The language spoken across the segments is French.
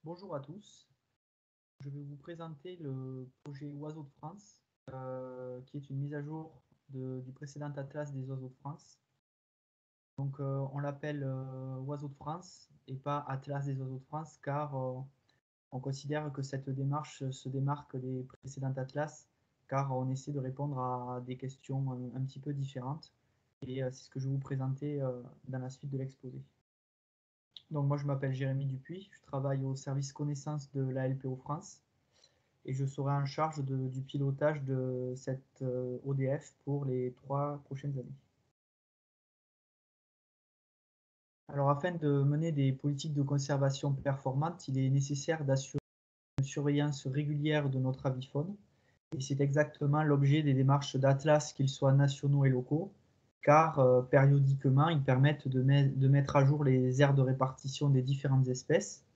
Bonjour à tous, je vais vous présenter le projet Oiseaux de France, qui est une mise à jour du précédent atlas des oiseaux de France. Donc on l'appelle Oiseaux de France et pas Atlas des oiseaux de France, car on considère que cette démarche se démarque des précédents atlas, car on essaie de répondre à des questions un petit peu différentes. Et c'est ce que je vais vous présenter dans la suite de l'exposé. Donc moi je m'appelle Jérémy Dupuis, je travaille au service connaissance de la LPO France et je serai en charge du pilotage de cette ODF pour les 3 prochaines années. Alors afin de mener des politiques de conservation performantes, il est nécessaire d'assurer une surveillance régulière de notre avifaune et c'est exactement l'objet des démarches d'Atlas, qu'ils soient nationaux et locaux, car périodiquement ils permettent de mettre à jour les aires de répartition des différentes espèces,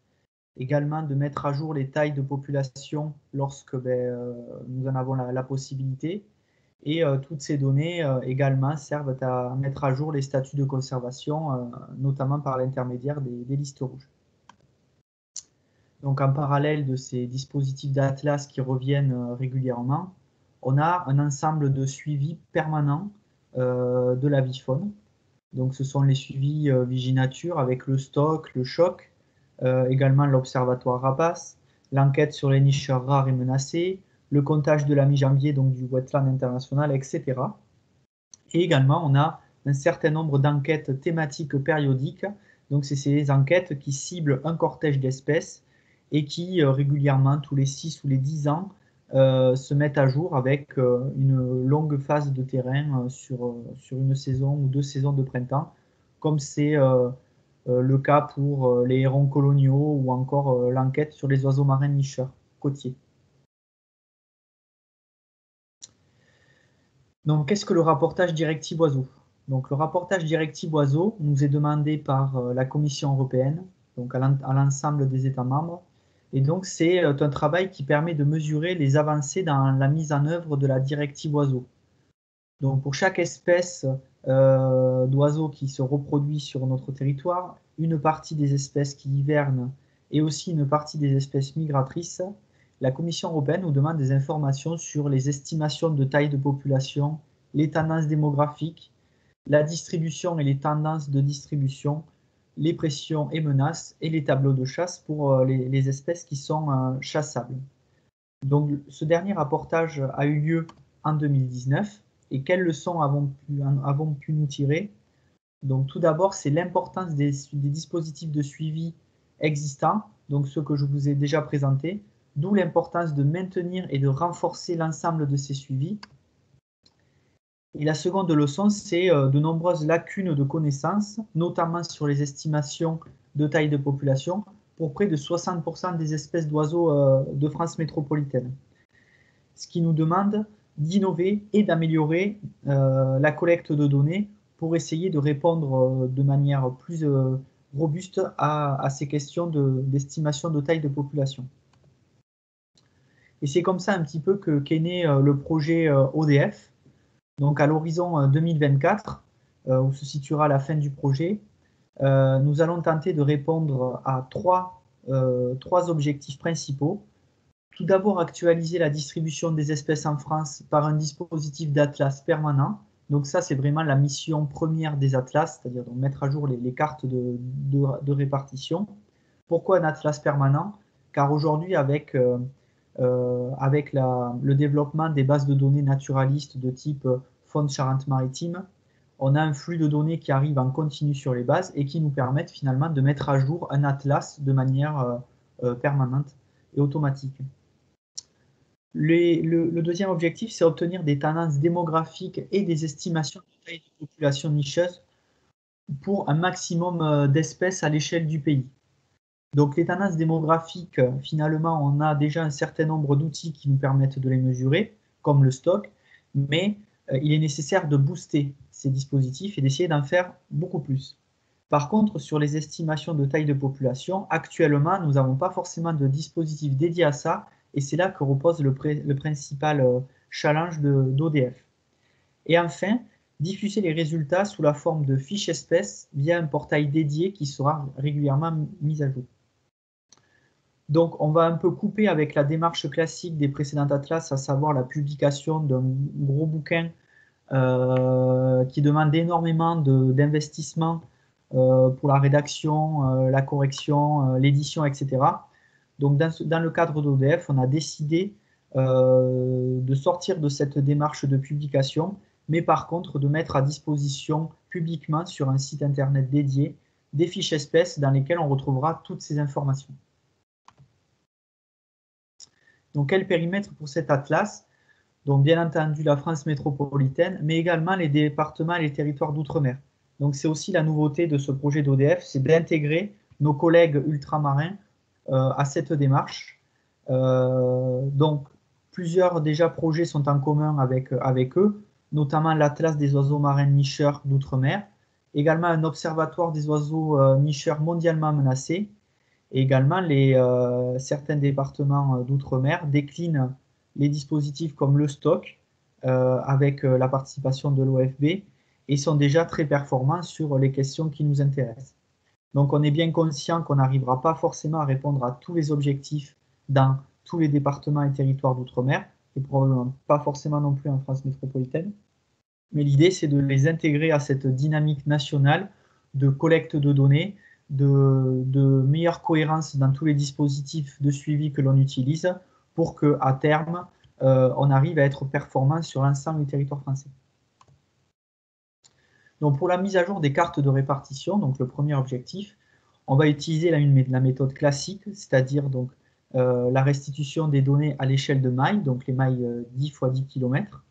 également de mettre à jour les tailles de population lorsque nous en avons la possibilité. Et toutes ces données également servent à mettre à jour les statuts de conservation, notamment par l'intermédiaire des listes rouges. Donc en parallèle de ces dispositifs d'Atlas qui reviennent régulièrement, on a un ensemble de suivis permanents de l'avifaune. Donc ce sont les suivis Viginature avec le stock, le choc, également l'observatoire rapace, l'enquête sur les nicheurs rares et menacés, le comptage de la mi-janvier, donc du wetland international, etc. Et également, on a un certain nombre d'enquêtes thématiques périodiques. Donc, c'est ces enquêtes qui ciblent un cortège d'espèces et qui régulièrement, tous les 6 ou les 10 ans, se mettent à jour avec une longue phase de terrain sur une saison ou 2 saisons de printemps, comme c'est le cas pour les hérons coloniaux ou encore l'enquête sur les oiseaux marins nicheurs côtiers. Donc, qu'est-ce que le rapportage directive oiseaux? Donc, le rapportage directive oiseaux nous est demandé par la Commission européenne, donc à l'ensemble des États membres. Et donc, c'est un travail qui permet de mesurer les avancées dans la mise en œuvre de la directive oiseaux. Donc, pour chaque espèce d'oiseaux qui se reproduit sur notre territoire, une partie des espèces qui hivernent et aussi une partie des espèces migratrices, la Commission européenne nous demande des informations sur les estimations de taille de population, les tendances démographiques, la distribution et les tendances de distribution, les pressions et menaces et les tableaux de chasse pour les espèces qui sont chassables. Donc ce dernier rapportage a eu lieu en 2019 et quelles leçons avons pu nous tirer? Donc tout d'abord, c'est l'importance des dispositifs de suivi existants, donc ceux que je vous ai déjà présentés, d'où l'importance de maintenir et de renforcer l'ensemble de ces suivis. Et la seconde leçon, c'est de nombreuses lacunes de connaissances, notamment sur les estimations de taille de population, pour près de 60% des espèces d'oiseaux de France métropolitaine. Ce qui nous demande d'innover et d'améliorer la collecte de données pour essayer de répondre de manière plus robuste à ces questions d'estimation de taille de population. Et c'est comme ça un petit peu qu'est né le projet ODF. Donc à l'horizon 2024, où se situera la fin du projet, nous allons tenter de répondre à trois objectifs principaux. Tout d'abord, actualiser la distribution des espèces en France par un dispositif d'atlas permanent. Donc ça, c'est vraiment la mission première des atlas, c'est-à-dire mettre à jour les cartes de répartition. Pourquoi un atlas permanent? Car aujourd'hui, avec le développement des bases de données naturalistes de type Faune Charente-Maritime, on a un flux de données qui arrive en continu sur les bases et qui nous permettent finalement de mettre à jour un atlas de manière permanente et automatique. Le deuxième objectif, c'est obtenir des tendances démographiques et des estimations de taille de population nicheuse pour un maximum d'espèces à l'échelle du pays. Donc les tendances démographiques, finalement, on a déjà un certain nombre d'outils qui nous permettent de les mesurer, comme le stock, mais il est nécessaire de booster ces dispositifs et d'essayer d'en faire beaucoup plus. Par contre, sur les estimations de taille de population, actuellement, nous n'avons pas forcément de dispositif dédié à ça, et c'est là que repose le principal challenge d'ODF. Et enfin, diffuser les résultats sous la forme de fiches espèces via un portail dédié qui sera régulièrement mis à jour. Donc, on va un peu couper avec la démarche classique des précédents atlas, à savoir la publication d'un gros bouquin qui demande énormément d'investissement pour la rédaction, la correction, l'édition, etc. Donc, dans le cadre d'ODF, on a décidé de sortir de cette démarche de publication, mais par contre de mettre à disposition publiquement sur un site internet dédié des fiches espèces dans lesquelles on retrouvera toutes ces informations. Donc, quel périmètre pour cet atlas? Donc, bien entendu, la France métropolitaine, mais également les départements et les territoires d'outre-mer. Donc, c'est aussi la nouveauté de ce projet d'ODF, c'est d'intégrer nos collègues ultramarins à cette démarche. Donc, plusieurs déjà projets sont en commun avec eux, notamment l'Atlas des oiseaux marins nicheurs d'outre-mer, également un observatoire des oiseaux nicheurs mondialement menacés, et également certains départements d'outre-mer déclinent les dispositifs comme le stock, avec la participation de l'OFB, et sont déjà très performants sur les questions qui nous intéressent. Donc on est bien conscient qu'on n'arrivera pas forcément à répondre à tous les objectifs dans tous les départements et territoires d'outre-mer, et probablement pas forcément non plus en France métropolitaine. Mais l'idée, c'est de les intégrer à cette dynamique nationale de collecte de données, de meilleure cohérence dans tous les dispositifs de suivi que l'on utilise pour qu'à terme, on arrive à être performant sur l'ensemble du territoire français. Donc pour la mise à jour des cartes de répartition, donc le premier objectif, on va utiliser la méthode classique, c'est-à-dire donc la restitution des données à l'échelle de mailles, donc les mailles 10 x 10 km.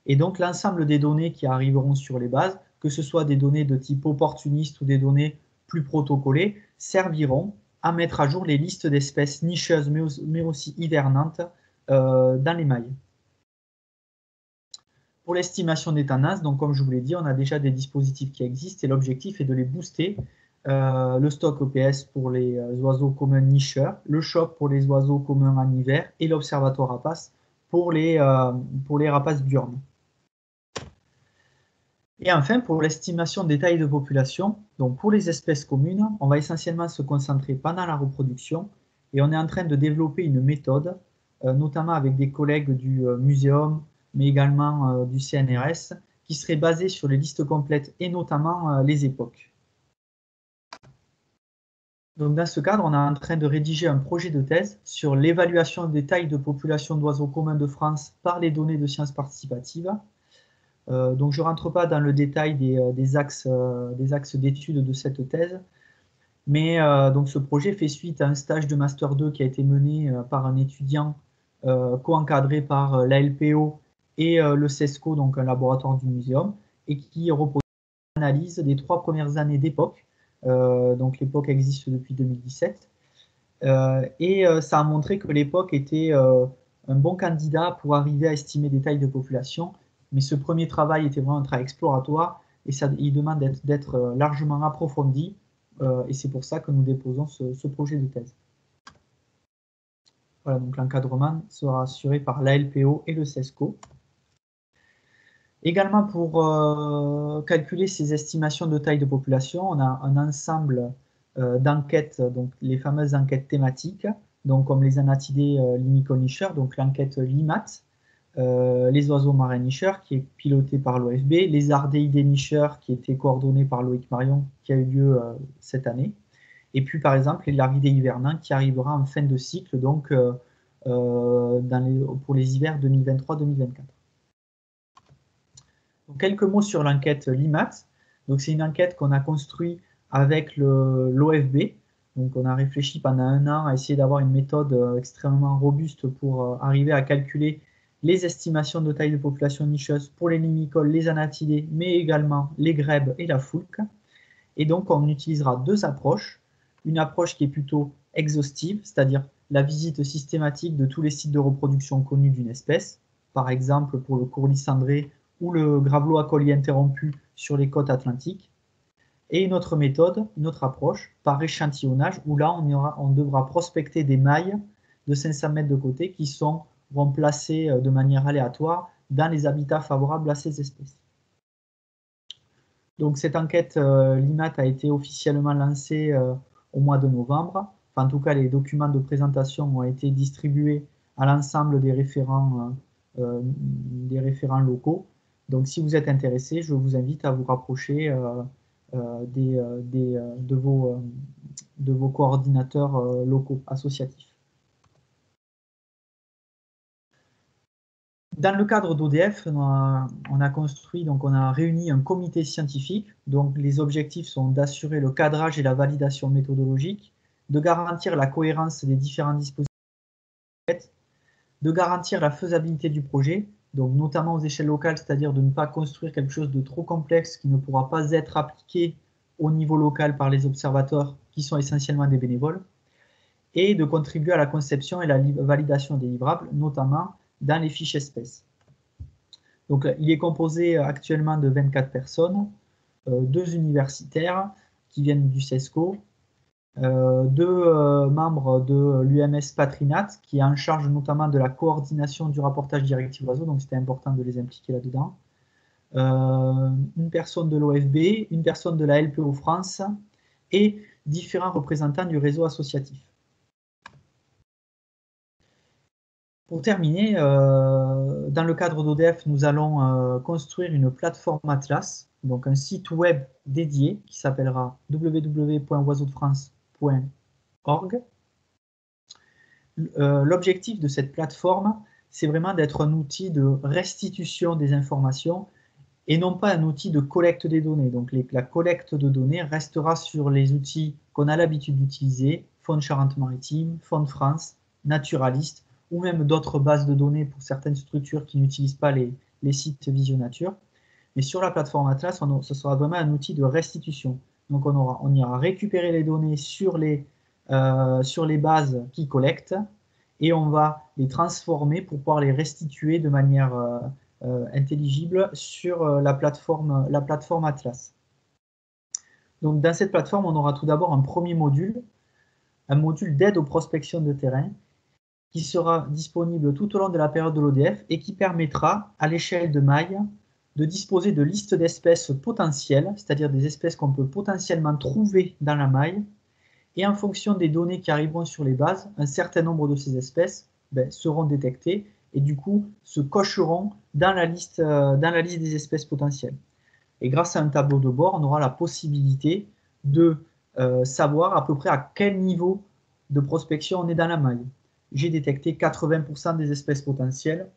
Et donc l'ensemble des données qui arriveront sur les bases, que ce soit des données de type opportuniste ou des données plus protocolées, serviront à mettre à jour les listes d'espèces nicheuses mais aussi hivernantes dans les mailles. Pour l'estimation des tendances, donc comme je vous l'ai dit, on a déjà des dispositifs qui existent et l'objectif est de les booster. Le stock EPS pour les oiseaux communs nicheurs, le SHOP pour les oiseaux communs en hiver et l'observatoire rapace pour les rapaces diurnes. Et enfin, pour l'estimation des tailles de population, donc pour les espèces communes, on va essentiellement se concentrer pendant la reproduction et on est en train de développer une méthode, notamment avec des collègues du muséum, mais également du CNRS, qui serait basée sur les listes complètes et notamment les époques. Donc dans ce cadre, on est en train de rédiger un projet de thèse sur l'évaluation des tailles de population d'oiseaux communs de France par les données de sciences participatives. Donc je ne rentre pas dans le détail des axes d'études de cette thèse, mais donc ce projet fait suite à un stage de Master 2 qui a été mené par un étudiant co-encadré par l'ALPO et le CESCO, donc un laboratoire du muséum, et qui repose sur l'analyse des 3 premières années d'époque. Donc l'époque existe depuis 2017. Et ça a montré que l'époque était un bon candidat pour arriver à estimer des tailles de population. Mais ce premier travail était vraiment un travail exploratoire et il demande d'être largement approfondi. Et c'est pour ça que nous déposons ce projet de thèse. Voilà, donc l'encadrement sera assuré par l'ALPO et le CESCO. Également, pour calculer ces estimations de taille de population, on a un ensemble d'enquêtes, donc les fameuses enquêtes thématiques, donc comme les anatidés limiconicheurs, donc l'enquête LIMAT, les oiseaux marins nicheurs, qui est pilotée par l'OFB, les ardéidés nicheurs, qui était coordonné par Loïc Marion, qui a eu lieu cette année, et puis par exemple les larvidés hivernants, qui arrivera en fin de cycle, donc pour les hivers 2023-2024. Donc, quelques mots sur l'enquête LIMAT. Donc, c'est une enquête qu'on a construite avec l'OFB. Donc, on a réfléchi pendant 1 an à essayer d'avoir une méthode extrêmement robuste pour arriver à calculer les estimations de taille de population nicheuse pour les limicoles, les anatidés, mais également les grèbes et la foulque. Et donc, on utilisera 2 approches. Une approche qui est plutôt exhaustive, c'est-à-dire la visite systématique de tous les sites de reproduction connus d'une espèce. Par exemple, pour le courlis cendré ou le gravelot à collier interrompu sur les côtes atlantiques. Et une autre méthode, une autre approche, par échantillonnage, où là, on devra prospecter des mailles de 500 mètres de côté qui seront placées de manière aléatoire dans les habitats favorables à ces espèces. Donc cette enquête LIMAT a été officiellement lancée au mois de novembre, enfin en tout cas les documents de présentation ont été distribués à l'ensemble des référents locaux. Donc si vous êtes intéressé, je vous invite à vous rapprocher de vos coordinateurs locaux associatifs. Dans le cadre d'ODF, on a construit, donc on a réuni un comité scientifique. Donc les objectifs sont d'assurer le cadrage et la validation méthodologique, de garantir la cohérence des différents dispositifs, de garantir la faisabilité du projet, donc notamment aux échelles locales, c'est-à-dire de ne pas construire quelque chose de trop complexe qui ne pourra pas être appliqué au niveau local par les observateurs qui sont essentiellement des bénévoles, et de contribuer à la conception et la validation des livrables, notamment dans les fiches espèces. Donc, il est composé actuellement de 24 personnes, 2 universitaires qui viennent du CESCO, 2 membres de l'UMS Patrinat qui est en charge notamment de la coordination du rapportage directif oiseaux, donc c'était important de les impliquer là-dedans, une personne de l'OFB, une personne de la LPO France et différents représentants du réseau associatif. Pour terminer, dans le cadre d'ODF, nous allons construire une plateforme Atlas, donc un site web dédié qui s'appellera www.oiseaudefrance.org. L'objectif de cette plateforme, c'est vraiment d'être un outil de restitution des informations et non pas un outil de collecte des données. Donc la collecte de données restera sur les outils qu'on a l'habitude d'utiliser, Fonds Charente-Maritime, Fonds de France, Naturaliste, ou même d'autres bases de données pour certaines structures qui n'utilisent pas les sites Visionature. Mais sur la plateforme Atlas, ce sera vraiment un outil de restitution. Donc on ira récupérer les données sur les bases qui collectent et on va les transformer pour pouvoir les restituer de manière intelligible sur la plateforme Atlas. Donc dans cette plateforme, on aura tout d'abord un premier module, un module d'aide aux prospections de terrain, qui sera disponible tout au long de la période de l'ODF et qui permettra, à l'échelle de maille, de disposer de listes d'espèces potentielles, c'est-à-dire des espèces qu'on peut potentiellement trouver dans la maille, et en fonction des données qui arriveront sur les bases, un certain nombre de ces espèces seront détectées et du coup se cocheront dans la liste des espèces potentielles. Et grâce à un tableau de bord, on aura la possibilité de savoir à peu près à quel niveau de prospection on est dans la maille. J'ai détecté 80% des espèces potentielles,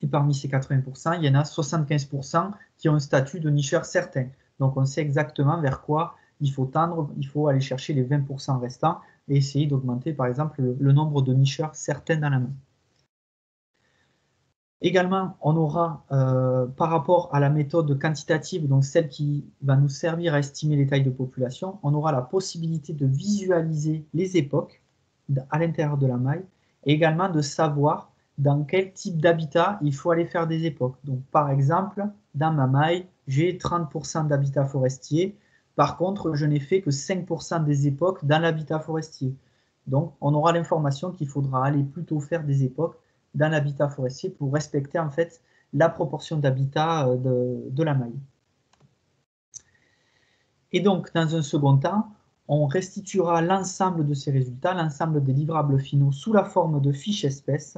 et parmi ces 80%, il y en a 75% qui ont un statut de nicheur certain. Donc on sait exactement vers quoi il faut tendre, il faut aller chercher les 20% restants et essayer d'augmenter par exemple le nombre de nicheurs certains dans la main. Également, on aura, par rapport à la méthode quantitative, donc celle qui va nous servir à estimer les tailles de population, on aura la possibilité de visualiser les époques à l'intérieur de la maille, et également de savoir dans quel type d'habitat il faut aller faire des époques. Donc, par exemple, dans ma maille, j'ai 30% d'habitat forestier. Par contre, je n'ai fait que 5% des époques dans l'habitat forestier. Donc, on aura l'information qu'il faudra aller plutôt faire des époques dans l'habitat forestier pour respecter en fait la proportion d'habitat de la maille. Et donc, dans un second temps, on restituera l'ensemble de ces résultats, l'ensemble des livrables finaux sous la forme de fiches espèces,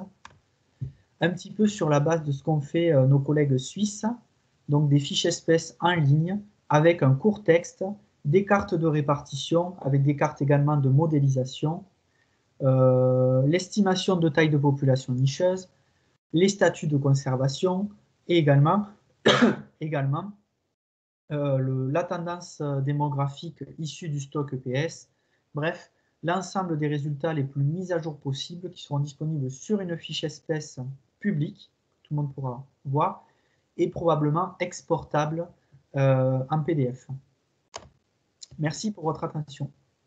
un petit peu sur la base de ce qu'ont fait nos collègues suisses, donc des fiches espèces en ligne avec un court texte, des cartes de répartition, avec des cartes également de modélisation, l'estimation de taille de population nicheuse, les statuts de conservation et également la tendance démographique issue du stock EPS. Bref, l'ensemble des résultats les plus mis à jour possibles qui seront disponibles sur une fiche espèce publique, tout le monde pourra voir, et probablement exportable en PDF. Merci pour votre attention.